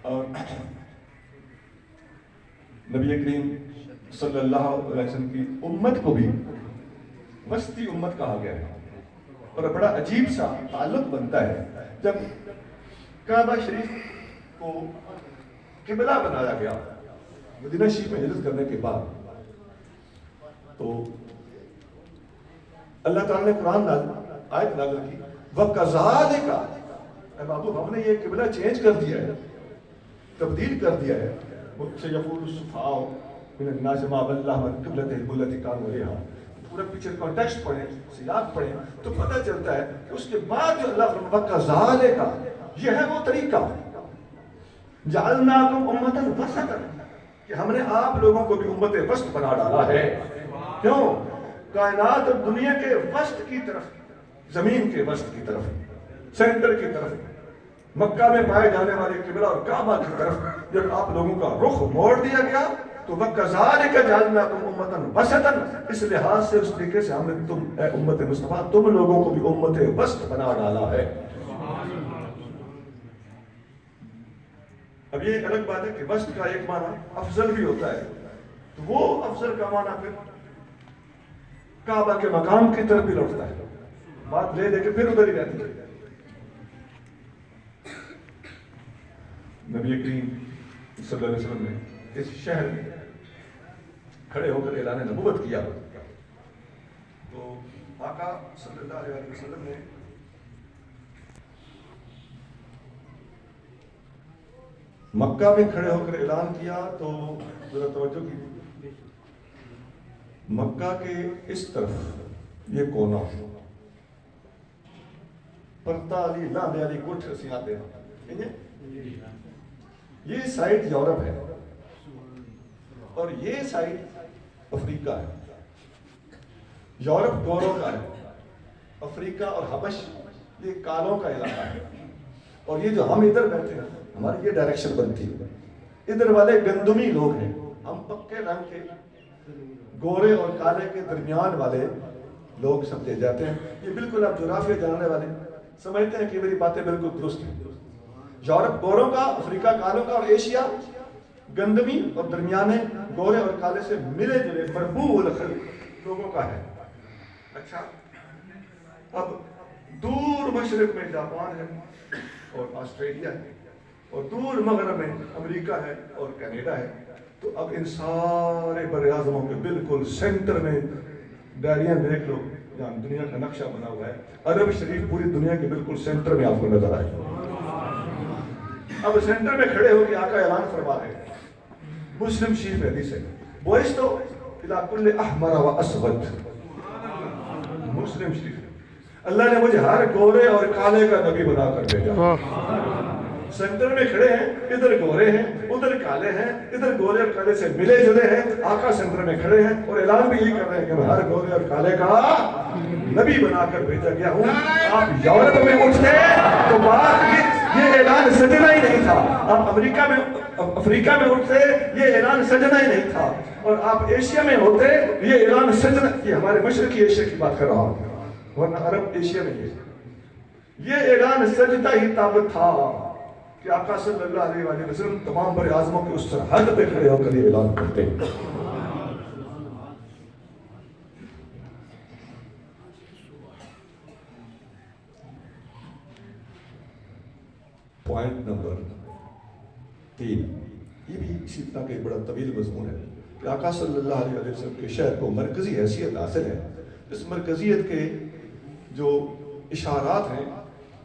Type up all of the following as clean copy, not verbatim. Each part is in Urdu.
اور نبی کریم صلی اللہ علیہ وسلم کی امت کو بھی وسطی امت کہا گیا ہے، اور بڑا عجیب سا تعلق بنتا ہے جب کعبہ شریف کو قبلہ بنایا گیا مدینہ شریف میں ہجرت کرنے کے بعد، تو اللہ تعالیٰ نے قرآن آیت نازل کی وَكَذَلِكَ، اے محبوب ہم نے یہ قبلہ چینج کر دیا ہے، تبدیل کر دیا ہے، سَيَقُولُ السُّفَهَاءُ مِنَ النَّاسِ مَا وَلَّاهُمْ عَنْ قِبْلَتِهِمُ الَّتِي كَانُوا عَلَيْهَا۔ پورا پیچھے کانٹیکسٹ پڑھیں، سیاق پڑھیں تو پتہ چلتا ہے کہ اس کے بعد جو اللہ فرماتا ہے وَكَذَلِكَ، یہ ہے وہ طریقہ جَعَلْنَاكُمْ أُمَّةً وَسَطًا، کہ ہم نے آپ لوگوں کو بھی امت وسط بنا ڈالا ہے۔ کیوں؟ کائنات اور دنیا کے وسط کی طرف، زمین کے وسط کی طرف، سینٹر کی طرف، مکہ میں پائے جانے والے قبلہ اور کعبہ کی طرف جب آپ لوگوں کا رخ موڑ دیا گیا تو وَكَذَلِكَ جَعَلْنَاكُمْ أُمَّةً وَسَطًا، اس لحاظ سے، اس طریقے سے ہم نے تم اے امت مصطفیٰ تم لوگوں کو بھی امت وسط بنا ڈالا ہے۔ اب یہ ایک الگ بات ہے کہ وسط کا ایک معنی افضل بھی ہوتا ہے، تو وہ افضل کا معنی پھر کعبہ کے مقام کی طرف بھی لوٹتا ہے، بات لے دے کے پھر ادھر ہی رہتی ہے۔ نبی کریم صلی اللہ علیہ وسلم نے اس شہر میں کھڑے ہو کر اعلان نبوت کیا تو آقا صلی اللہ علیہ وسلم نے مکہ میں کھڑے ہو کر اعلان کیا تو ذرا توجہ کی، مکہ کے اس طرف یہ کونا پرتا علی لاندے علی گٹھ سے آتے ہیں، یہ سائٹ یورپ ہے اور یہ سائٹ افریقہ ہے۔ یورپ گوروں کا ہے، افریقہ اور حبش یہ کالوں کا علاقہ ہے، اور یہ جو ہم ادھر بیٹھے ہیں ہماری یہ ڈائریکشن بنتی ہے، ادھر والے گندمی لوگ ہیں، ہم پکے رنگ کے گورے اور کالے کے درمیان والے لوگ سمجھے جاتے ہیں۔ یہ بالکل آپ جغرافیہ جاننے والے سمجھتے ہیں کہ میری باتیں بالکل درست ہیں۔ یورپ گوروں کا، افریقہ کالوں کا، اور ایشیا گندمی اور درمیانے گورے اور کالے سے ملے جلے مربوع لوگوں کا ہے۔ اچھا، اب دور مشرق میں جاپان ہے اور آسٹریلیا ہے، اور دور مغرب میں امریکہ ہے اور کینیڈا ہے، تو اب ان سارے براعظموں کے بالکل سینٹر میں ڈائریاں دیکھ لو جہاں دنیا کا نقشہ بنا ہوا ہے، عرب شریف پوری دنیا کے بالکل سینٹر میں آپ کو نظر آئے۔ اب سینٹر میں کھڑے ہو کے آقا اعلان فرما رہے ہیں، مسلم شریف حدیث ہے، بعثت الی کل احمر و اسود، مسلم شریف، اللہ نے مجھے ہر گورے اور کالے کا نبی بنا کر بھیجا۔ سینٹر میں کھڑے ہیں، ادھر گورے ہیں، ادھر کالے ہیں، ادھر گورے اور کالے سے ملے جلے ہیں، آقا سینٹر میں کھڑے ہیں اور اعلان بھی یہی کر رہے ہیں کہ میں ہر گورے اور کالے کا نبی بنا کر بھیجا گیا ہوں۔ آپ یورپ میں اٹھتے تو بات یہ اعلان سجنا ہی نہیں تھا، آپ امریکہ میں افریقہ میں اٹھتے یہ اعلان سجنا ہی نہیں تھا، اور آپ ایشیا میں ہوتے یہ اعلان سجنا، یہ ہمارے مشرقی ایشیا کی بات کر رہا ہوں، ورنہ عرب ایشیا میں یہ اعلان سجدہ ہی ثابت تھا کہ آقا صلی اللہ علیہ وسلم تمام بر اعظموں کے اس سرحد پہ کھڑے ہو کر یہ اعلان کرتے ہیں۔ پوائنٹ نمبر 3، یہ بھی اسی طرح کا ایک بڑا طویل مضمون ہے کہ آقا صلی اللہ علیہ وسلم کے شہر کو مرکزی حیثیت حاصل ہے۔ اس مرکزیت کے جو اشارات ہیں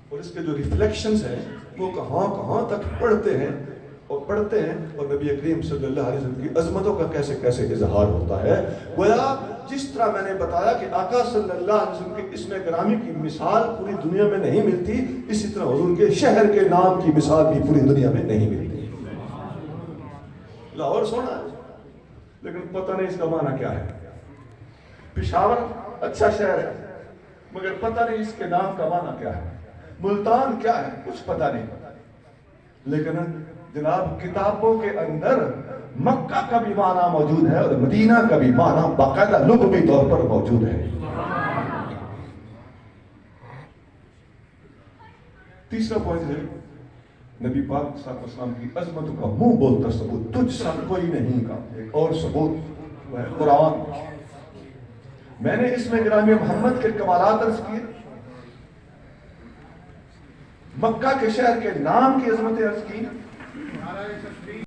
اور اس کے جو ریفلیکشنز ہیں وہ کہاں کہاں تک پڑھتے ہیں اور نبی کریم صلی اللہ علیہ وسلم کی عظمتوں کا کیسے کیسے اظہار ہوتا ہے۔ گویا جس طرح میں نے بتایا کہ آقا صلی اللہ علیہ وسلم کے اسم گرامی کی مثال پوری دنیا میں نہیں ملتی، اسی طرح حضور کے شہر کے نام کی مثال بھی پوری دنیا میں نہیں ملتی۔ لاہور سونا ہے لیکن پتہ نہیں اس کا معنی کیا ہے، پشاور اچھا شہر ہے مگر پتہ نہیں اس کے نام کا معنی کیا ہے، ملتان کیا ہے کچھ پتہ نہیں، لیکن جناب کتابوں کے اندر مکہ کا بھی معنی موجود ہے اور مدینہ کا بھی معنی باقاعدہ لغوی طور پر موجود ہے۔ تیسرا پوائنٹ ہے نبی پاک صلی اللہ علیہ وسلم کی عظمت کا منہ بولتا ثبوت تجھ سا کوئی نہیں کا ایک اور ثبوت وہ ہے قرآن. میں نے اس میں جناب محمد کے کمالات عرض کیے, مکہ کے شہر کے نام کی عظمتیں عرض کی,